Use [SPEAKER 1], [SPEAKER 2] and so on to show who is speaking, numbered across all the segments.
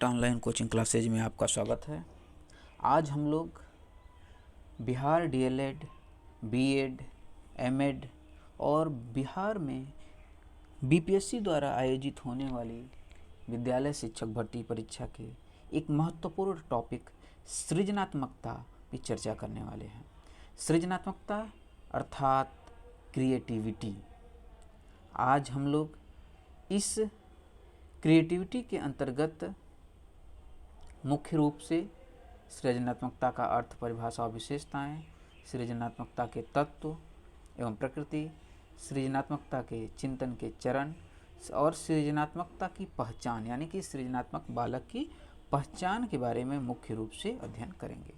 [SPEAKER 1] Online coaching classes में आपका स्वागत है। आज हम लोग बिहार डीएलएड, बीएड, एमएड और बिहार में बीपीएससी द्वारा आयोजित होने वाली विद्यालय शिक्षक भर्ती परीक्षा के एक महत्वपूर्ण टॉपिक सृजनात्मकता की चर्चा करने वाले हैं। सृजनात्मकता अर्थात क्रिएटिविटी। आज हम लोग इस क्रिएटिविटी के अंतर्गत मुख्य रूप से सृजनात्मकता का अर्थ, परिभाषा और विशेषताएं, सृजनात्मकता के तत्व एवं प्रकृति, सृजनात्मकता के चिंतन के चरण और सृजनात्मकता की पहचान यानी कि सृजनात्मक बालक की पहचान के बारे में मुख्य रूप से अध्ययन करेंगे।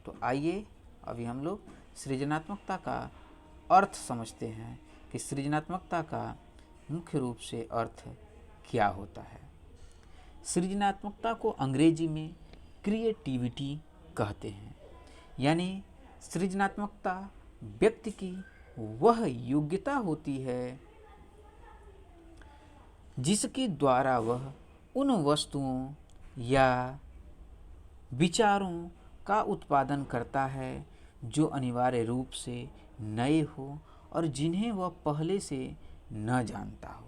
[SPEAKER 1] तो आइए अभी हम लोग सृजनात्मकता का अर्थ समझते हैं कि सृजनात्मकता का मुख्य रूप से अर्थ क्या होता है। सृजनात्मकता को अंग्रेजी में क्रिएटिविटी कहते हैं, यानी सृजनात्मकता व्यक्ति की वह योग्यता होती है जिसके द्वारा वह उन वस्तुओं या विचारों का उत्पादन करता है जो अनिवार्य रूप से नए हो और जिन्हें वह पहले से न जानता हो।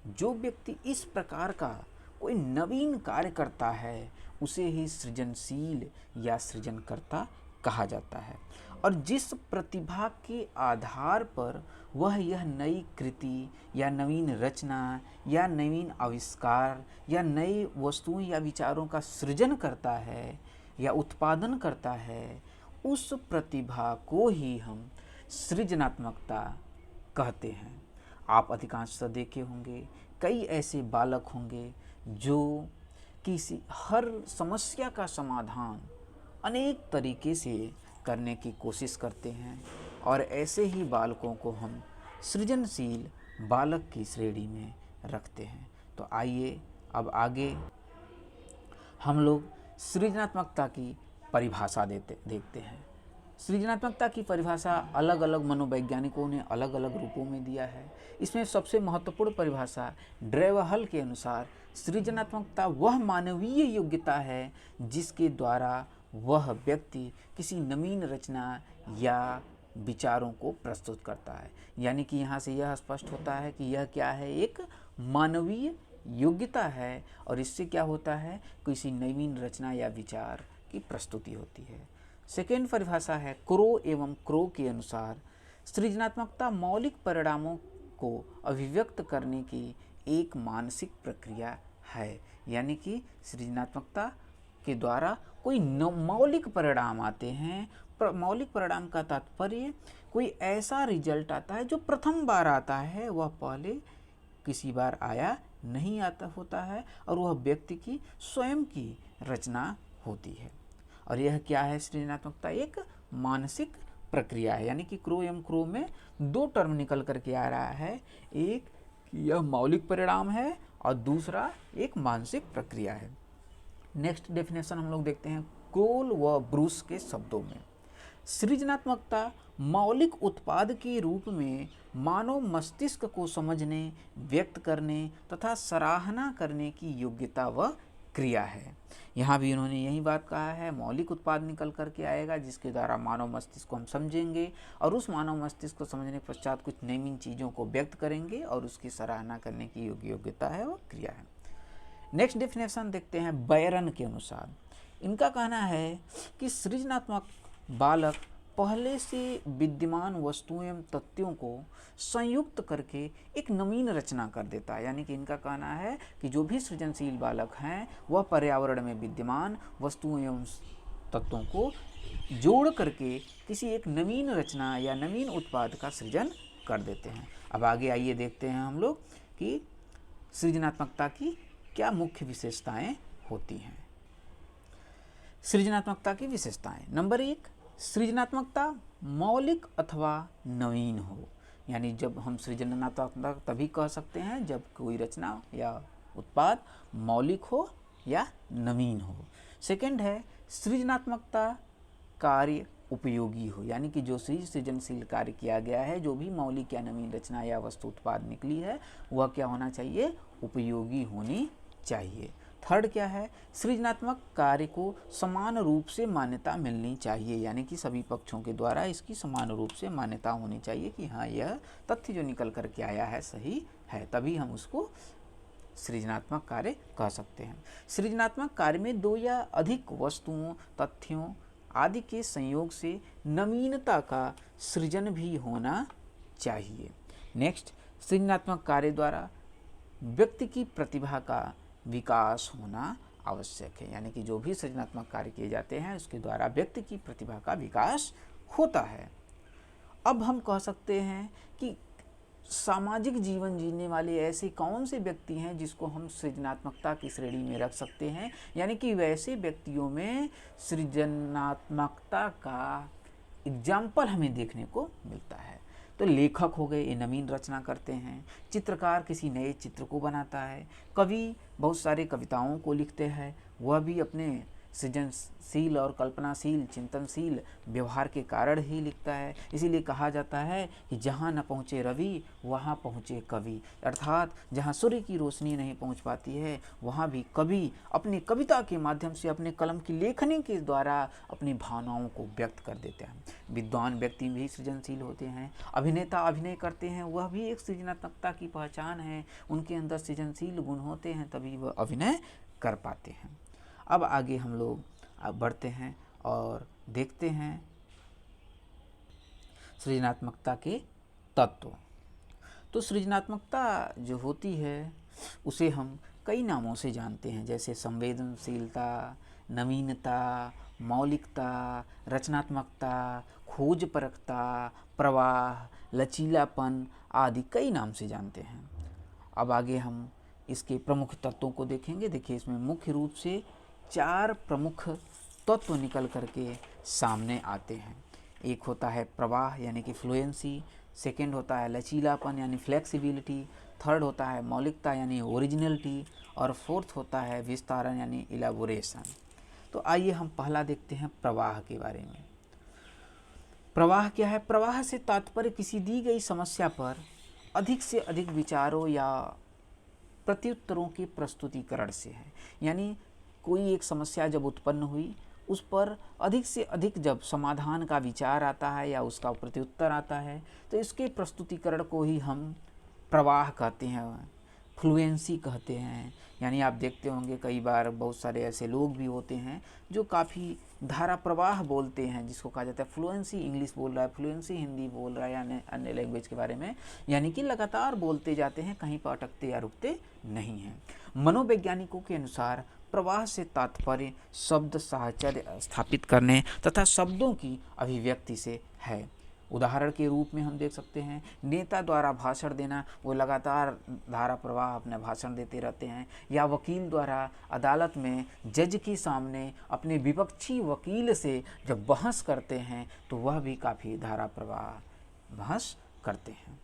[SPEAKER 1] जो व्यक्ति इस प्रकार का कोई नवीन कार्य करता है उसे ही सृजनशील या सृजनकर्ता कहा जाता है। और जिस प्रतिभा के आधार पर वह यह नई कृति या नवीन रचना या नवीन आविष्कार या नई वस्तुओं या विचारों का सृजन करता है या उत्पादन करता है, उस प्रतिभा को ही हम सृजनात्मकता कहते हैं। आप अधिकांशतः देखे होंगे कई ऐसे बालक होंगे जो किसी हर समस्या का समाधान अनेक तरीके से करने की कोशिश करते हैं और ऐसे ही बालकों को हम सृजनशील बालक की श्रेणी में रखते हैं। तो आइए अब आगे हम लोग सृजनात्मकता की परिभाषा देखते हैं। सृजनात्मकता की परिभाषा अलग अलग मनोवैज्ञानिकों ने अलग अलग रूपों में दिया है। इसमें सबसे महत्वपूर्ण परिभाषा ड्रेवहल के अनुसार सृजनात्मकता वह मानवीय योग्यता है जिसके द्वारा वह व्यक्ति किसी नवीन रचना या विचारों को प्रस्तुत करता है। यानी कि यहाँ से यह स्पष्ट होता है कि यह क्या है, एक मानवीय योग्यता है और इससे क्या होता है, किसी नवीन रचना या विचार की प्रस्तुति होती है। सेकेंड परिभाषा है क्रो एवं क्रो के अनुसार सृजनात्मकता मौलिक परिणामों को अभिव्यक्त करने की एक मानसिक प्रक्रिया है। यानी कि सृजनात्मकता के द्वारा कोई मौलिक परिणाम आते हैं। मौलिक परिणाम का तात्पर्य कोई ऐसा रिजल्ट आता है जो प्रथम बार आता है, वह पहले किसी बार आया नहीं आता होता है और वह व्यक्ति की स्वयं की रचना होती है। और यह क्या है, सृजनात्मकता एक मानसिक प्रक्रिया है। यानी कि क्रो एवं क्रो में दो टर्म निकल करके आ रहा है, एक यह मौलिक परिणाम है और दूसरा एक मानसिक प्रक्रिया है। नेक्स्ट डेफिनेशन हम लोग देखते हैं क्रोल व ब्रूस के शब्दों में। सृजनात्मकता मौलिक उत्पाद के रूप में मानव मस्तिष्क को समझने, व्यक्त करने तथा सराहना करने की योग्यता व क्रिया है। यहाँ भी उन्होंने यही बात कहा है, मौलिक उत्पाद निकल करके आएगा जिसके द्वारा मानव मस्तिष्क को हम समझेंगे और उस मानव मस्तिष्क को समझने के पश्चात कुछ नवीन चीज़ों को व्यक्त करेंगे और उसकी सराहना करने की योग्यता है और क्रिया है। नेक्स्ट डेफिनेशन देखते हैं बैरन के अनुसार। इनका कहना है कि सृजनात्मक बालक पहले से विद्यमान वस्तुओं एवं तथ्यों को संयुक्त करके एक नवीन रचना कर देता है। यानी कि इनका कहना है कि जो भी सृजनशील बालक हैं वह पर्यावरण में विद्यमान वस्तुओं एवं तत्वों को जोड़ करके किसी एक नवीन रचना या नवीन उत्पाद का सृजन कर देते हैं। अब आगे आइए देखते हैं हम लोग कि सृजनात्मकता की क्या मुख्य विशेषताएं होती हैं। सृजनात्मकता की विशेषताएं। नंबर 1, सृजनात्मकता मौलिक अथवा नवीन हो। यानी जब हम सृजनात्मकता तभी कह सकते हैं जब कोई रचना या उत्पाद मौलिक हो या नवीन हो। सेकंड है सृजनात्मकता कार्य उपयोगी हो। यानी कि जो सृजनशील कार्य किया गया है, जो भी मौलिक या नवीन रचना या वस्तु उत्पाद निकली है, वह क्या होना चाहिए, उपयोगी होनी चाहिए। थर्ड क्या है, सृजनात्मक कार्य को समान रूप से मान्यता मिलनी चाहिए, यानी कि सभी पक्षों के द्वारा इसकी समान रूप से मान्यता होनी चाहिए कि हाँ यह तथ्य जो निकल कर के आया है सही है, तभी हम उसको सृजनात्मक कार्य कह सकते हैं। सृजनात्मक कार्य में दो या अधिक वस्तुओं, तथ्यों आदि के संयोग से नवीनता का सृजन भी होना चाहिए। नेक्स्ट, सृजनात्मक कार्य द्वारा व्यक्ति की प्रतिभा का विकास होना आवश्यक है, यानी कि जो भी सृजनात्मक कार्य किए जाते हैं उसके द्वारा व्यक्ति की प्रतिभा का विकास होता है। अब हम कह सकते हैं कि सामाजिक जीवन जीने वाले ऐसे कौन से व्यक्ति हैं जिसको हम सृजनात्मकता की श्रेणी में रख सकते हैं, यानी कि वैसे व्यक्तियों में सृजनात्मकता का एग्जाम्पल हमें देखने को मिलता है। तो लेखक हो गए, ये नवीन रचना करते हैं, चित्रकार किसी नए चित्र को बनाता है, कवि बहुत सारे कविताओं को लिखते हैं, वह भी अपने सृजनशील और कल्पनाशील चिंतनशील व्यवहार के कारण ही लिखता है। इसीलिए कहा जाता है कि जहाँ न पहुँचे रवि वहाँ पहुँचे कवि, अर्थात जहाँ सूर्य की रोशनी नहीं पहुँच पाती है वहाँ भी कवि अपनी कविता के माध्यम से अपने कलम की लेखनी के द्वारा अपनी भावनाओं को व्यक्त कर देते हैं। विद्वान व्यक्ति भी सृजनशील होते हैं, अभिनेता अभिनय करते हैं, वह भी एक सृजनात्मकता की पहचान है, उनके अंदर सृजनशील गुण होते हैं तभी वह अभिनय कर पाते हैं। अब आगे हम लोग बढ़ते हैं और देखते हैं सृजनात्मकता के तत्व। तो सृजनात्मकता जो होती है उसे हम कई नामों से जानते हैं, जैसे संवेदनशीलता, नवीनता, मौलिकता, रचनात्मकता, खोजपरकता, प्रवाह, लचीलापन आदि कई नाम से जानते हैं। अब आगे हम इसके प्रमुख तत्वों को देखेंगे। देखिए, इसमें मुख्य रूप से 4 प्रमुख तत्व निकल करके सामने आते हैं। एक होता है प्रवाह यानी कि फ्लुएंसी, सेकंड होता है लचीलापन यानी फ्लेक्सिबिलिटी, थर्ड होता है मौलिकता यानी ओरिजिनलिटी, और फोर्थ होता है विस्तारण यानी इलाबोरेशन। तो आइए हम पहला देखते हैं प्रवाह के बारे में। प्रवाह क्या है? प्रवाह से तात्पर्य किसी दी गई समस्या पर अधिक से अधिक विचारों या प्रत्युत्तरों के प्रस्तुतिकरण से है, यानी कोई एक समस्या जब उत्पन्न हुई उस पर अधिक से अधिक जब समाधान का विचार आता है या उसका प्रत्युत्तर आता है तो इसके प्रस्तुतिकरण को ही हम प्रवाह कहते हैं, फ्लुएंसी कहते हैं। यानी आप देखते होंगे कई बार बहुत सारे ऐसे लोग भी होते हैं जो काफ़ी धारा प्रवाह बोलते हैं, जिसको कहा जाता है फ्लुएंसी, इंग्लिश बोल रहा है, फ्लुएंसी हिंदी बोल रहा है या अन्य लैंग्वेज के बारे में, यानी कि लगातार बोलते जाते हैं, कहीं पर अटकते या रुकते नहीं हैं। मनोवैज्ञानिकों के अनुसार प्रवाह से तात्पर्य शब्द साहचर्य स्थापित करने तथा शब्दों की अभिव्यक्ति से है। उदाहरण के रूप में हम देख सकते हैं नेता द्वारा भाषण देना, वो लगातार धारा प्रवाह अपने भाषण देते रहते हैं, या वकील द्वारा अदालत में जज के सामने अपने विपक्षी वकील से जब बहस करते हैं तो वह भी काफ़ी धारा प्रवाह बहस करते हैं।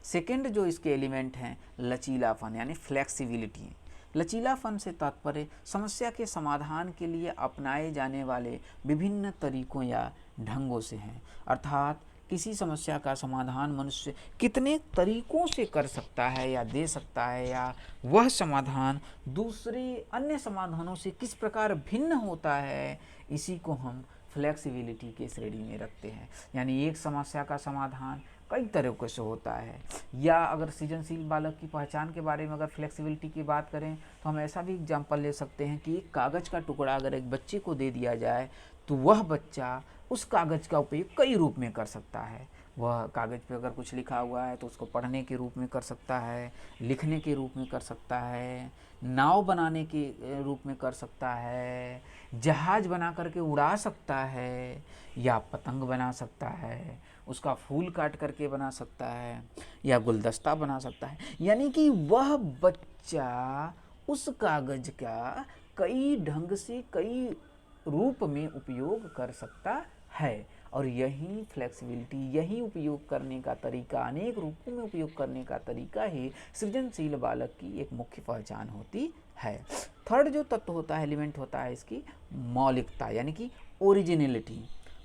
[SPEAKER 1] सेकंड जो इसके एलिमेंट हैं लचीलापन यानी फ्लेक्सिबिलिटी। लचीलापन से तात्पर्य समस्या के समाधान के लिए अपनाए जाने वाले विभिन्न तरीकों या ढंगों से हैं, अर्थात किसी समस्या का समाधान मनुष्य कितने तरीकों से कर सकता है या दे सकता है, या वह समाधान दूसरे अन्य समाधानों से किस प्रकार भिन्न होता है, इसी को हम फ्लेक्सिबिलिटी के श्रेणी में रखते हैं। यानी एक समस्या का समाधान कई तरीकों से होता है। या अगर सृजनशील बालक की पहचान के बारे में अगर फ्लेक्सिबिलिटी की बात करें तो हम ऐसा भी एग्जाम्पल ले सकते हैं कि एक कागज़ का टुकड़ा अगर एक बच्चे को दे दिया जाए तो वह बच्चा उस कागज़ का उपयोग कई रूप में कर सकता है। वह कागज़ पे अगर कुछ लिखा हुआ है तो उसको पढ़ने के रूप में कर सकता है, लिखने के रूप में कर सकता है, नाव बनाने के रूप में कर सकता है, जहाज बना करके उड़ा सकता है, या पतंग बना सकता है, उसका फूल काट करके बना सकता है, या गुलदस्ता बना सकता है। यानी कि वह बच्चा उस कागज़ का कई ढंग से कई रूप में उपयोग कर सकता है, और यही फ्लेक्सिबिलिटी, यही उपयोग करने का तरीका, अनेक रूपों में उपयोग करने का तरीका ही सृजनशील बालक की एक मुख्य पहचान होती है। थर्ड जो तत्व होता है, एलिमेंट होता है इसकी मौलिकता यानी कि ओरिजिनलिटी।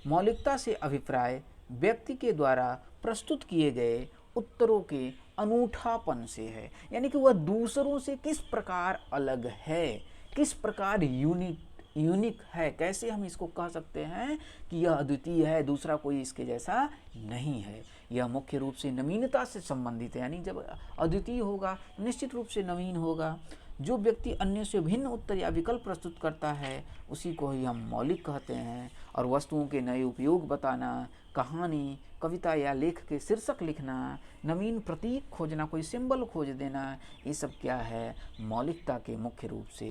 [SPEAKER 1] मौलिकता से अभिप्राय व्यक्ति के द्वारा प्रस्तुत किए गए उत्तरों के अनूठापन से है, यानी कि वह दूसरों से किस प्रकार अलग है, किस प्रकार यूनिक है, कैसे हम इसको कह सकते हैं कि यह अद्वितीय है, दूसरा कोई इसके जैसा नहीं है। यह मुख्य रूप से नवीनता से संबंधित है, यानी जब अद्वितीय होगा निश्चित रूप से नवीन होगा। जो व्यक्ति अन्य से भिन्न उत्तर या विकल्प प्रस्तुत करता है उसी को ही हम मौलिक कहते हैं। और वस्तुओं के नए उपयोग बताना, कहानी, कविता या लेख के शीर्षक लिखना, नवीन प्रतीक खोजना, कोई सिंबल खोज देना, ये सब क्या है, मौलिकता के मुख्य रूप से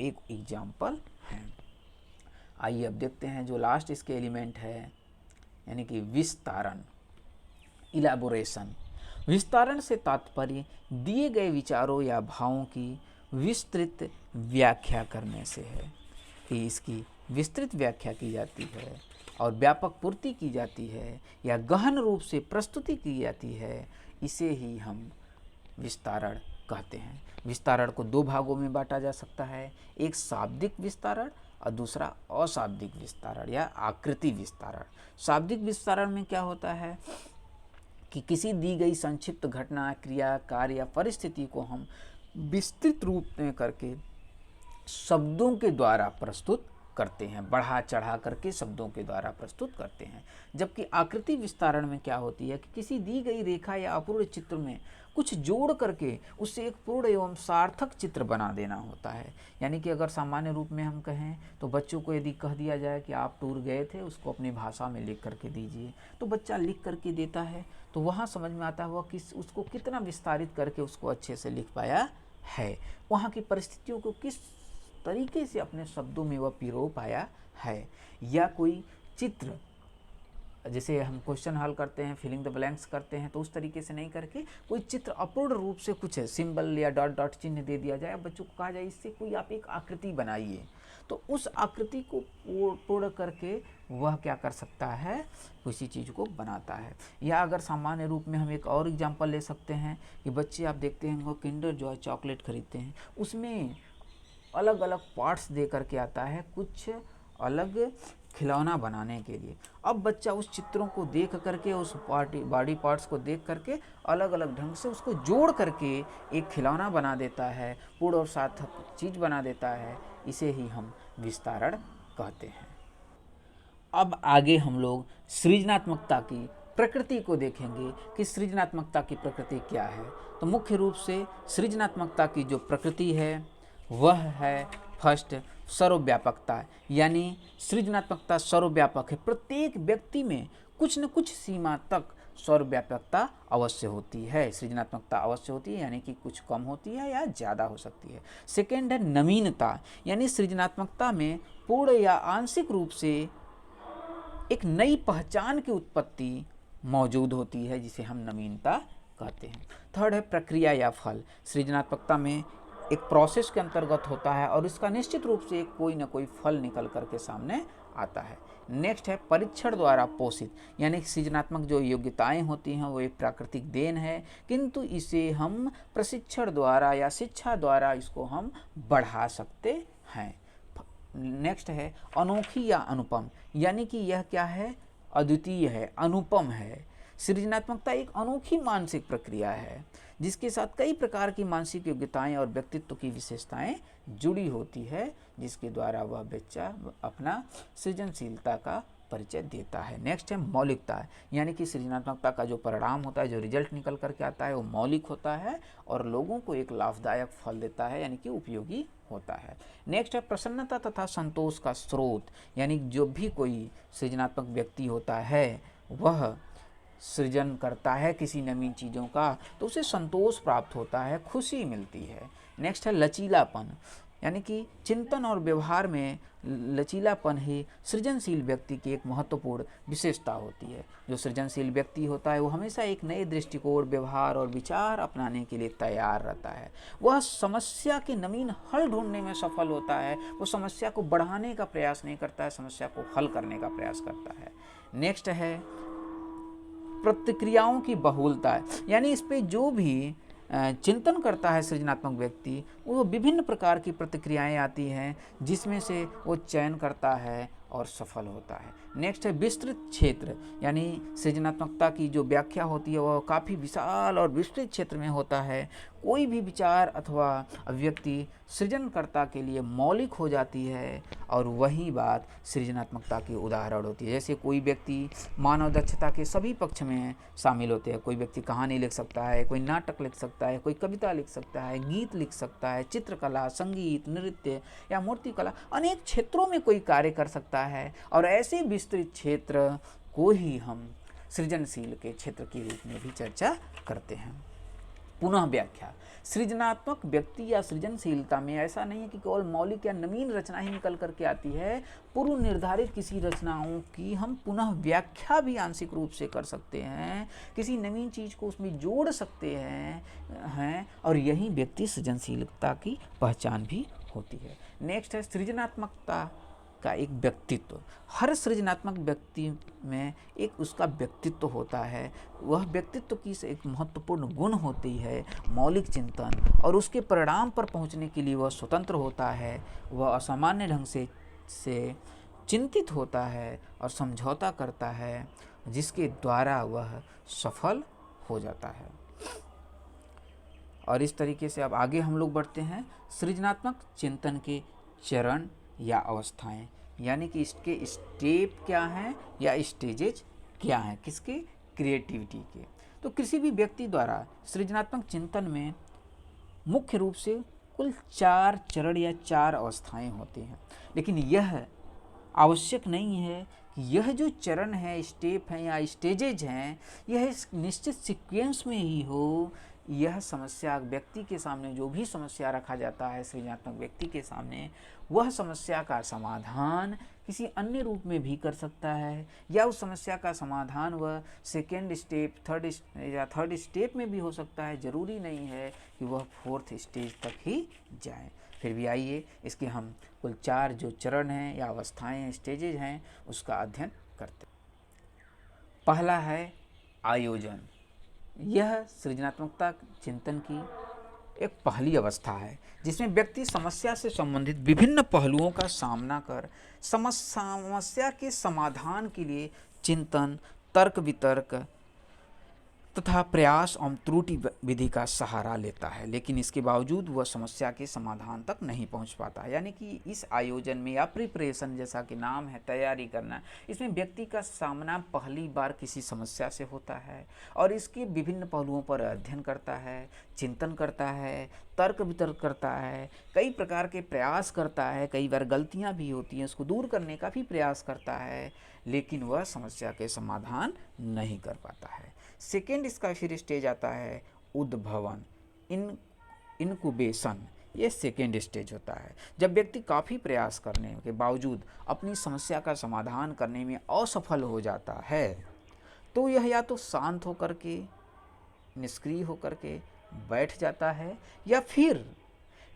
[SPEAKER 1] एक एग्जाम्पल है। आइए अब देखते हैं जो लास्ट इसके एलिमेंट है, यानी कि विस्तारण, इलैबोरेशन। विस्तारण से तात्पर्य दिए गए विचारों या भावों की विस्तृत व्याख्या करने से है, कि इसकी विस्तृत व्याख्या की जाती है और व्यापक पूर्ति की जाती है या गहन रूप से प्रस्तुति की जाती है, इसे ही हम विस्तारण कहते हैं। विस्तारण को दो भागों में बांटा जा सकता है, एक शाब्दिक विस्तारण और दूसरा अशाब्दिक विस्तारण या आकृति विस्तारण। शाब्दिक विस्तारण में क्या होता है कि किसी दी गई संक्षिप्त घटना, क्रिया, कार्य या परिस्थिति को हम विस्तृत रूप में करके शब्दों के द्वारा प्रस्तुत करते हैं, बढ़ा चढ़ा करके शब्दों के द्वारा प्रस्तुत करते हैं। जबकि आकृति विस्तारण में क्या होती है कि किसी दी गई रेखा या अपूर्ण चित्र में कुछ जोड़ करके उससे एक पूर्ण एवं सार्थक चित्र बना देना होता है। यानी कि अगर सामान्य रूप में हम कहें तो बच्चों को यदि कह दिया जाए कि आप टूर गए थे, उसको अपनी भाषा में लिख करके दीजिए, तो बच्चा लिख करके देता है, तो वहाँ समझ में आता हुआ कि उसको कितना विस्तारित करके उसको अच्छे से लिख पाया है, वहाँ की परिस्थितियों को किस तरीके से अपने शब्दों में वह पिरो पाया है। या कोई चित्र, जैसे हम क्वेश्चन हल करते हैं, फिलिंग द ब्लैंक्स करते हैं, तो उस तरीके से नहीं करके कोई चित्र अपूर्ण रूप से कुछ सिंबल या डॉट डॉट चिन्ह दे दिया जाए, बच्चों को कहा जाए इससे कोई आप एक आकृति बनाइए, तो उस आकृति को पूर्ण करके वह क्या कर सकता है, किसी चीज़ को बनाता है। या अगर सामान्य रूप में हम एक और एग्जाम्पल ले सकते हैं कि बच्चे आप देखते हैं वो किंडर जॉय चॉकलेट खरीदते हैं, उसमें अलग अलग पार्ट्स दे करके आता है, कुछ अलग खिलौना बनाने के लिए। अब बच्चा उस चित्रों को देख करके, उस बॉडी पार्ट्स को देख करके अलग अलग ढंग से उसको जोड़ करके एक खिलौना बना देता है, पूर्ण और सार्थक चीज़ बना देता है, इसे ही हम विस्तारण कहते हैं। अब आगे हम लोग सृजनात्मकता की प्रकृति को देखेंगे कि सृजनात्मकता की प्रकृति क्या है। तो मुख्य रूप से सृजनात्मकता की जो प्रकृति है वह है फर्स्ट सर्वव्यापकता, यानी सृजनात्मकता सर्वव्यापक है। प्रत्येक व्यक्ति में कुछ न कुछ सीमा तक सर्वव्यापकता अवश्य होती है, सृजनात्मकता अवश्य होती है, यानी कि कुछ कम होती है या ज़्यादा हो सकती है। सेकेंड है नवीनता, यानी सृजनात्मकता में पूर्ण या आंशिक रूप से एक नई पहचान की उत्पत्ति मौजूद होती है, जिसे हम नवीनता कहते हैं। थर्ड है प्रक्रिया या फल, सृजनात्मकता में एक प्रोसेस के अंतर्गत होता है और इसका निश्चित रूप से कोई ना कोई फल निकल करके सामने आता है। नेक्स्ट है परीक्षण द्वारा पोषित, यानी सृजनात्मक जो योग्यताएं होती हैं वो एक प्राकृतिक देन है, किंतु इसे हम प्रशिक्षण द्वारा या शिक्षा द्वारा इसको हम बढ़ा सकते हैं। नेक्स्ट है अनोखी या अनुपम, यानी कि यह क्या है, अद्वितीय है, अनुपम है। सृजनात्मकता एक अनोखी मानसिक प्रक्रिया है जिसके साथ कई प्रकार की मानसिक योग्यताएं और व्यक्तित्व की विशेषताएं जुड़ी होती है, जिसके द्वारा वह बच्चा अपना सृजनशीलता का परिचय देता है। नेक्स्ट है मौलिकता, यानी कि सृजनात्मकता का जो परिणाम होता है, जो रिजल्ट निकल करके आता है, वो मौलिक होता है और लोगों को एक लाभदायक फल देता है, यानी कि उपयोगी होता है। नेक्स्ट है प्रसन्नता तथा संतोष का स्रोत, यानी जो भी कोई सृजनात्मक व्यक्ति होता है वह सृजन करता है किसी नवीन चीज़ों का, तो उसे संतोष प्राप्त होता है, खुशी मिलती है। नेक्स्ट है लचीलापन, यानी कि चिंतन और व्यवहार में लचीलापन ही सृजनशील व्यक्ति की एक महत्वपूर्ण विशेषता होती है। जो सृजनशील व्यक्ति होता है वो हमेशा एक नए दृष्टिकोण, व्यवहार और विचार अपनाने के लिए तैयार रहता है। वह समस्या के नवीन हल ढूंढने में सफल होता है, वो समस्या को बढ़ाने का प्रयास नहीं करता है, समस्या को हल करने का प्रयास करता है। नेक्स्ट है प्रतिक्रियाओं की बहुलता, यानी इस पे जो भी चिंतन करता है सृजनात्मक व्यक्ति वो विभिन्न प्रकार की प्रतिक्रियाएं आती हैं जिसमें से वो चयन करता है और सफल होता है। नेक्स्ट है विस्तृत क्षेत्र, यानी सृजनात्मकता की जो व्याख्या होती है वह काफ़ी विशाल और विस्तृत क्षेत्र में होता है। कोई भी विचार अथवा अभिव्यक्ति सृजनकर्ता के लिए मौलिक हो जाती है और वही बात सृजनात्मकता की उदाहरण होती है। जैसे कोई व्यक्ति मानव दक्षता के सभी पक्ष में शामिल होते हैं। कोई व्यक्ति कहानी लिख सकता है, कोई नाटक लिख सकता है, कोई कविता लिख सकता है, गीत लिख सकता है, चित्रकला, संगीत, नृत्य या मूर्तिकला, अनेक क्षेत्रों में कोई कार्य कर सकता है। और ऐसे विस्तृत क्षेत्र को ही हम सृजनशील के क्षेत्र के रूप में भी चर्चा करते हैं। पुनः व्याख्या, सृजनात्मक व्यक्ति या सृजनशीलता में ऐसा नहीं है कि केवल मौलिक या नवीन रचना ही निकल करके आती है। पूर्व निर्धारित किसी रचनाओं की हम पुनः व्याख्या भी आंशिक रूप से कर सकते हैं, किसी नवीन चीज को उसमें जोड़ सकते हैं और यही व्यक्ति सृजनशीलता की पहचान भी होती है। नेक्स्ट है सृजनात्मकता का एक व्यक्तित्व। हर सृजनात्मक व्यक्ति में एक उसका व्यक्तित्व होता है। वह व्यक्तित्व की एक महत्वपूर्ण गुण होती है मौलिक चिंतन, और उसके परिणाम पर पहुंचने के लिए वह स्वतंत्र होता है। वह असामान्य ढंग से चिंतित होता है और समझौता करता है, जिसके द्वारा वह सफल हो जाता है। और इस तरीके से अब आगे हम लोग बढ़ते हैं सृजनात्मक चिंतन के चरण या अवस्थाएं, यानी कि इसके स्टेप क्या हैं या स्टेजेज क्या हैं, किसके, क्रिएटिविटी के। तो किसी भी व्यक्ति द्वारा सृजनात्मक चिंतन में मुख्य रूप से कुल 4 चरण या 4 अवस्थाएं होती हैं, लेकिन यह आवश्यक नहीं है कि यह जो चरण है, स्टेप हैं या स्टेजेज हैं, यह इस निश्चित सीक्वेंस में ही हो। यह समस्या व्यक्ति के सामने जो भी समस्या रखा जाता है सृजनात्मक व्यक्ति के सामने, वह समस्या का समाधान किसी अन्य रूप में भी कर सकता है, या उस समस्या का समाधान वह सेकेंड स्टेप, थर्ड स्टेप में भी हो सकता है। जरूरी नहीं है कि वह 4th स्टेज तक ही जाए। फिर भी आइए इसके हम कुल 4 जो चरण हैं या अवस्थाएं हैं, स्टेजेज हैं, उसका अध्ययन करते हैं। पहला है आयोजन। यह सृजनात्मकता चिंतन की एक पहली अवस्था है जिसमें व्यक्ति समस्या से संबंधित विभिन्न पहलुओं का सामना कर समस्या के समाधान के लिए चिंतन, तर्क वितर्क तथा प्रयास और त्रुटि विधि का सहारा लेता है, लेकिन इसके बावजूद वह समस्या के समाधान तक नहीं पहुंच पाता। यानी कि इस आयोजन में या प्रिपरेशन, जैसा कि नाम है, तैयारी करना, इसमें व्यक्ति का सामना पहली बार किसी समस्या से होता है और इसके विभिन्न पहलुओं पर अध्ययन करता है, चिंतन करता है, तर्क वितर्क करता है, कई प्रकार के प्रयास करता है, कई बार गलतियां भी होती हैं, उसको दूर करने का भी प्रयास करता है, लेकिन वह समस्या के समाधान नहीं कर पाता है। सेकेंड इसका फिर स्टेज आता है उद्भवन, इनक्यूबेशन। ये सेकेंड स्टेज होता है जब व्यक्ति काफ़ी प्रयास करने के बावजूद अपनी समस्या का समाधान करने में असफल हो जाता है, तो यह या तो शांत होकर के, निष्क्रिय होकर के बैठ जाता है या फिर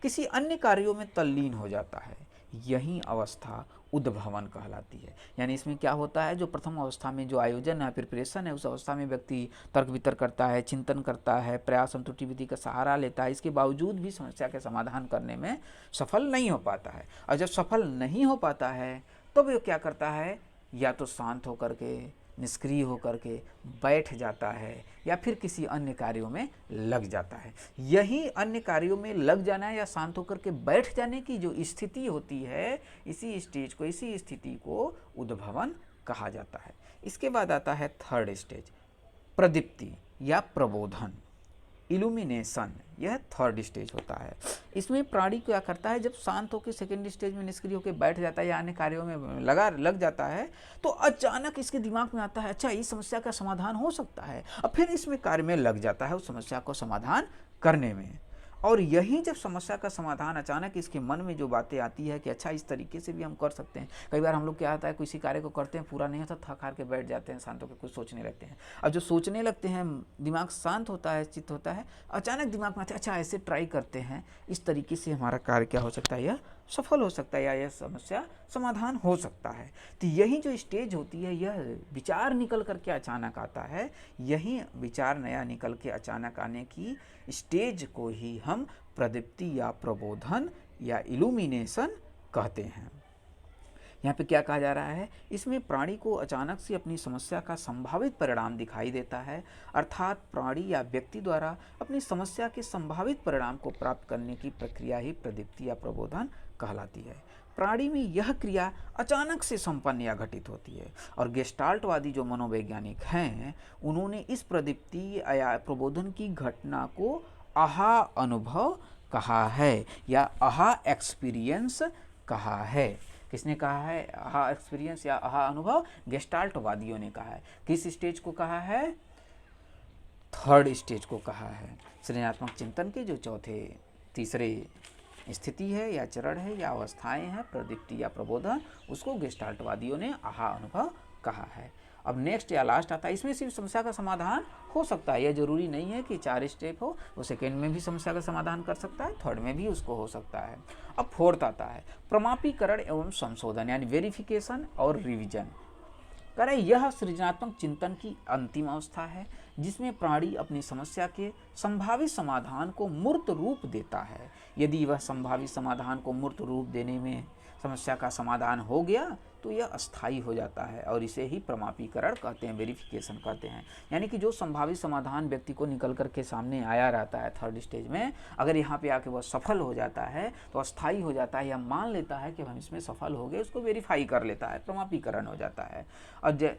[SPEAKER 1] किसी अन्य कार्यों में तल्लीन हो जाता है। यही अवस्था उद्भवन कहलाती है। यानी इसमें क्या होता है, जो प्रथम अवस्था में जो आयोजन है, प्रिपरेशन है, उस अवस्था में व्यक्ति तर्क वितर्क करता है, चिंतन करता है, प्रयास और त्रुटि विधि का सहारा लेता है, इसके बावजूद भी समस्या के समाधान करने में सफल नहीं हो पाता है। और जब सफल नहीं हो पाता है तो वो क्या करता है, या तो शांत होकर के, निष्क्रिय होकर के बैठ जाता है या फिर किसी अन्य कार्यों में लग जाता है। यही अन्य कार्यों में लग जाना या शांत होकर के बैठ जाने की जो स्थिति होती है, इसी स्टेज को, इसी स्थिति को उद्भवन कहा जाता है। इसके बाद आता है थर्ड स्टेज, प्रदीप्ति या प्रबोधन, इल्यूमिनेशन। यह थर्ड स्टेज होता है। इसमें प्राणी क्या करता है, जब शांत होकर सेकेंड स्टेज में निष्क्रिय होकर बैठ जाता है या अन्य कार्यों में लग जाता है, तो अचानक इसके दिमाग में आता है, अच्छा इस समस्या का समाधान हो सकता है, और फिर इसमें कार्य में लग जाता है उस समस्या को समाधान करने में। और यही जब समस्या का समाधान अचानक इसके मन में जो बातें आती है कि अच्छा इस तरीके से भी हम कर सकते हैं। कई बार हम लोग क्या आता है, किसी कार्य को करते हैं, पूरा नहीं होता, थक हार के बैठ जाते हैं, शांत होकर कुछ सोचने लगते हैं। अब जो सोचने लगते हैं, दिमाग शांत होता है, चित्त होता है, अचानक दिमाग में आता है अच्छा ऐसे ट्राई करते हैं, इस तरीके से हमारा कार्य क्या हो सकता है, यह सफल हो सकता है या यह समस्या समाधान हो सकता है। तो यही जो स्टेज होती है, यह विचार निकल करके अचानक आता है। यही विचार नया निकल के अचानक आने की स्टेज को ही हम प्रदीप्ति या प्रबोधन या इल्यूमिनेशन कहते हैं। यहाँ पे क्या कहा जा रहा है, इसमें प्राणी को अचानक से अपनी समस्या का संभावित परिणाम दिखाई देता है, अर्थात प्राणी या व्यक्ति द्वारा अपनी समस्या के संभावित परिणाम को प्राप्त करने की प्रक्रिया ही प्रदीप्ति या प्रबोधन कहलाती है। प्राणी में यह क्रिया अचानक से संपन्न या घटित होती है और गेस्टाल्टवादी जो मनोवैज्ञानिक हैं उन्होंने इस प्रदीप्ति या प्रबोधन की घटना को आहा अनुभव कहा है या आहा एक्सपीरियंस कहा है। किसने कहा है आहा एक्सपीरियंस या आहा अनुभव? गेस्टाल्टवादियों ने कहा है। किस स्टेज को कहा है? थर्ड स्टेज को कहा है। सृजनात्मक चिंतन के जो तीसरे स्थिति है या चरण है या अवस्थाएं हैं प्रदीप्ति या प्रबोधन, उसको गेस्टाल्टवादियों ने आहा अनुभव कहा है। अब नेक्स्ट या लास्ट आता है, इसमें सिर्फ समस्या का समाधान हो सकता है, यह जरूरी नहीं है कि 4 स्टेप हो, वो सेकेंड में भी समस्या का समाधान कर सकता है, थर्ड में भी उसको हो सकता है। अब फोर्थ आता है प्रमापीकरण एवं संशोधन यानी वेरिफिकेशन और रिवीजन। करें यह सृजनात्मक चिंतन की अंतिम अवस्था है जिसमें प्राणी अपनी समस्या के संभावित समाधान को मूर्त रूप देता है। यदि वह संभावित समाधान को मूर्त रूप देने में समस्या का समाधान हो गया तो यह अस्थायी हो जाता है और इसे ही प्रमापीकरण कहते हैं, वेरिफिकेशन कहते हैं। यानी कि जो संभावित समाधान व्यक्ति को निकल कर के सामने आया रहता है थर्ड स्टेज में, अगर यहाँ पे आके वह सफल हो जाता है तो अस्थायी हो जाता है या मान लेता है कि हम इसमें सफल हो गए, उसको वेरीफाई कर लेता है, प्रमापीकरण हो जाता है। और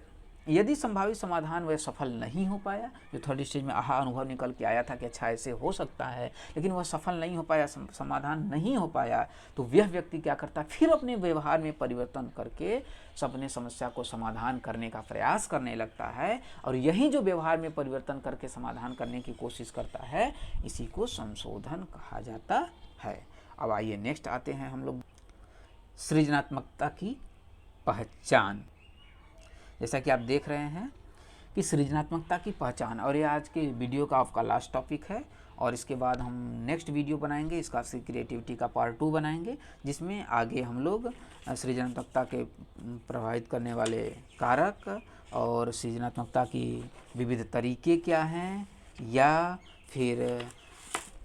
[SPEAKER 1] यदि संभावित समाधान वह सफल नहीं हो पाया, जो थर्ड स्टेज में आहा अनुभव निकल के आया था कि अच्छा ऐसे हो सकता है, लेकिन वह सफल नहीं हो पाया, समाधान नहीं हो पाया, तो वह व्यक्ति क्या करता है फिर अपने व्यवहार में परिवर्तन करके अपने समस्या को समाधान करने का प्रयास करने लगता है। और यही जो व्यवहार में परिवर्तन करके समाधान करने की कोशिश करता है, इसी को संशोधन कहा जाता है। अब आइए नेक्स्ट आते हैं हम लोग सृजनात्मकता की पहचान। जैसा कि आप देख रहे हैं कि सृजनात्मकता की पहचान, और ये आज के वीडियो का आपका लास्ट टॉपिक है, और इसके बाद हम नेक्स्ट वीडियो बनाएंगे, इसका क्रिएटिविटी का पार्ट 2 बनाएंगे, जिसमें आगे हम लोग सृजनात्मकता के प्रभावित करने वाले कारक और सृजनात्मकता की विविध तरीके क्या हैं, या फिर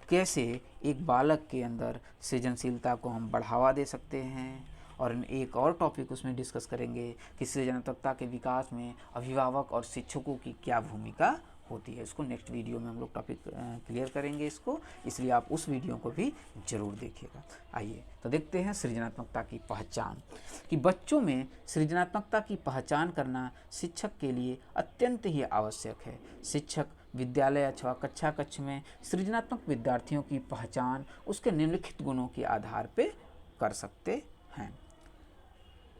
[SPEAKER 1] कैसे एक बालक के अंदर सृजनशीलता को हम बढ़ावा दे सकते हैं, और एक और टॉपिक उसमें डिस्कस करेंगे कि सृजनात्मकता के विकास में अभिभावक और शिक्षकों की क्या भूमिका होती है। इसको नेक्स्ट वीडियो में हम लोग टॉपिक क्लियर करेंगे इसको, इसलिए आप उस वीडियो को भी जरूर देखिएगा। आइए तो देखते हैं सृजनात्मकता की पहचान, कि बच्चों में सृजनात्मकता की पहचान करना शिक्षक के लिए अत्यंत ही आवश्यक है। शिक्षक विद्यालय अथवा कक्षा कक्ष में सृजनात्मक विद्यार्थियों की पहचान उसके निम्नलिखित गुणों के आधार पर कर सकते हैं।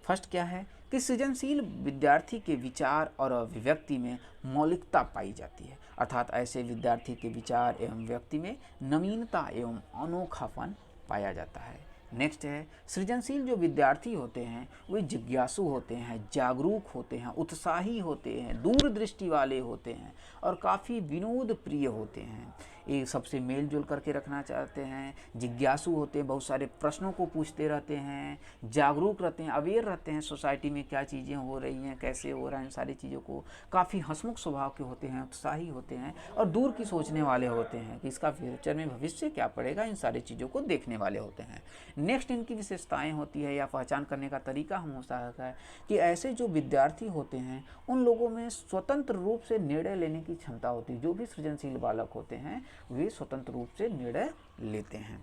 [SPEAKER 1] फर्स्ट क्या है कि सृजनशील विद्यार्थी के विचार और अभिव्यक्ति में मौलिकता पाई जाती है, अर्थात ऐसे विद्यार्थी के विचार एवं व्यक्ति में नवीनता एवं अनोखापन पाया जाता है। नेक्स्ट है सृजनशील जो विद्यार्थी होते हैं वे जिज्ञासु होते हैं, जागरूक होते हैं, उत्साही होते हैं, दूरदृष्टि वाले होते हैं और काफ़ी विनोद प्रिय होते हैं। ये सबसे मेल जोल करके रखना चाहते हैं, जिज्ञासु होते हैं, बहुत सारे प्रश्नों को पूछते रहते हैं, जागरूक रहते हैं, अवेयर रहते हैं सोसाइटी में क्या चीज़ें हो रही हैं, कैसे हो रहा है, इन सारी चीज़ों को, काफ़ी हंसमुख स्वभाव के होते हैं, उत्साही होते हैं और दूर की सोचने वाले होते हैं कि इसका फ्यूचर में भविष्य क्या पड़ेगा, इन सारी चीज़ों को देखने वाले होते हैं। नेक्स्ट इनकी विशेषताएं होती है या पहचान करने का तरीका हम हो सकता है कि ऐसे जो विद्यार्थी होते हैं उन लोगों में स्वतंत्र रूप से निर्णय लेने की क्षमता होती है। जो भी सृजनशील बालक होते हैं वे स्वतंत्र रूप से निर्णय लेते हैं।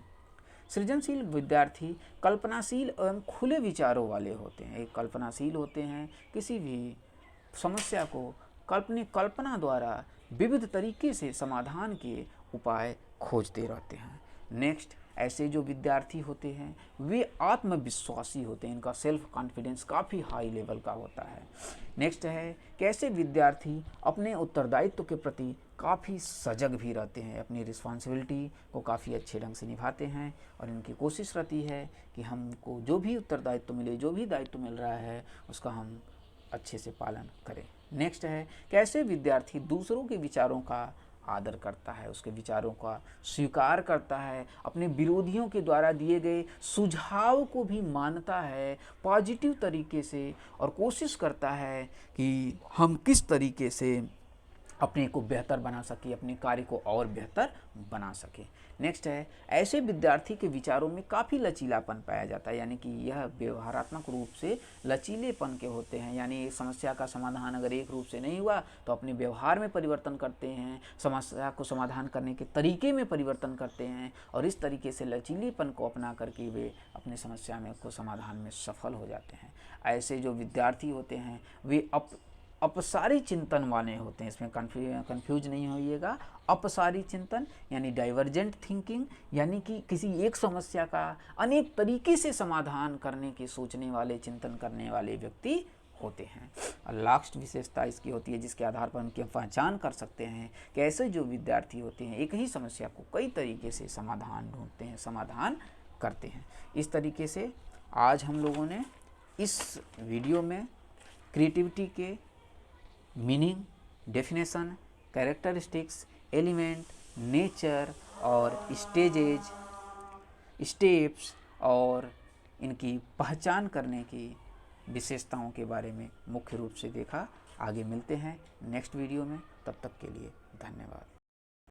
[SPEAKER 1] सृजनशील विद्यार्थी कल्पनाशील एवं खुले विचारों वाले होते हैं। एक कल्पनाशील होते हैं, किसी भी समस्या को कल्पना द्वारा विविध तरीके से समाधान के उपाय खोजते रहते हैं। नेक्स्ट ऐसे जो विद्यार्थी होते हैं वे आत्मविश्वासी होते हैं, इनका सेल्फ कॉन्फिडेंस काफ़ी हाई लेवल का होता है। नेक्स्ट है कैसे विद्यार्थी अपने उत्तरदायित्व के प्रति काफ़ी सजग भी रहते हैं, अपनी रिस्पॉन्सिबिलिटी को काफ़ी अच्छे ढंग से निभाते हैं और इनकी कोशिश रहती है कि हमको जो भी उत्तरदायित्व मिले, जो भी दायित्व मिल रहा है उसका हम अच्छे से पालन करें। नेक्स्ट है कैसे विद्यार्थी दूसरों के विचारों का आदर करता है, उसके विचारों का स्वीकार करता है, अपने विरोधियों के द्वारा दिए गए सुझाव को भी मानता है पॉजिटिव तरीके से और कोशिश करता है कि हम किस तरीके से अपने को बेहतर बना सके, अपने कार्य को और बेहतर बना सके। नेक्स्ट है, ऐसे विद्यार्थी के विचारों में काफ़ी लचीलापन पाया जाता है, यानी कि यह व्यवहारात्मक रूप से लचीलेपन के होते हैं, यानी समस्या का समाधान अगर एक रूप से नहीं हुआ तो अपने व्यवहार में परिवर्तन करते हैं, समस्या को समाधान करने के तरीके में परिवर्तन करते हैं और इस तरीके से लचीलेपन को अपना करके वे अपने समस्या में को समाधान में सफल हो जाते हैं। ऐसे जो विद्यार्थी होते हैं वे अपसारी चिंतन वाले होते हैं, इसमें कंफ्यूज नहीं होइएगा। अपसारी चिंतन यानी डाइवर्जेंट थिंकिंग, यानी कि किसी एक समस्या का अनेक तरीके से समाधान करने के सोचने वाले, चिंतन करने वाले व्यक्ति होते हैं। और लास्ट विशेषता इसकी होती है जिसके आधार पर उनकी पहचान कर सकते हैं कि ऐसे जो विद्यार्थी होते हैं एक ही समस्या को कई तरीके से समाधान ढूंढते हैं, समाधान करते हैं। इस तरीके से आज हम लोगों ने इस वीडियो में क्रिएटिविटी के meaning, definition, characteristics, element, nature और स्टेजेज, स्टेप्स और इनकी पहचान करने की विशेषताओं के बारे में मुख्य रूप से देखा। आगे मिलते हैं नेक्स्ट वीडियो में, तब तक के लिए धन्यवाद।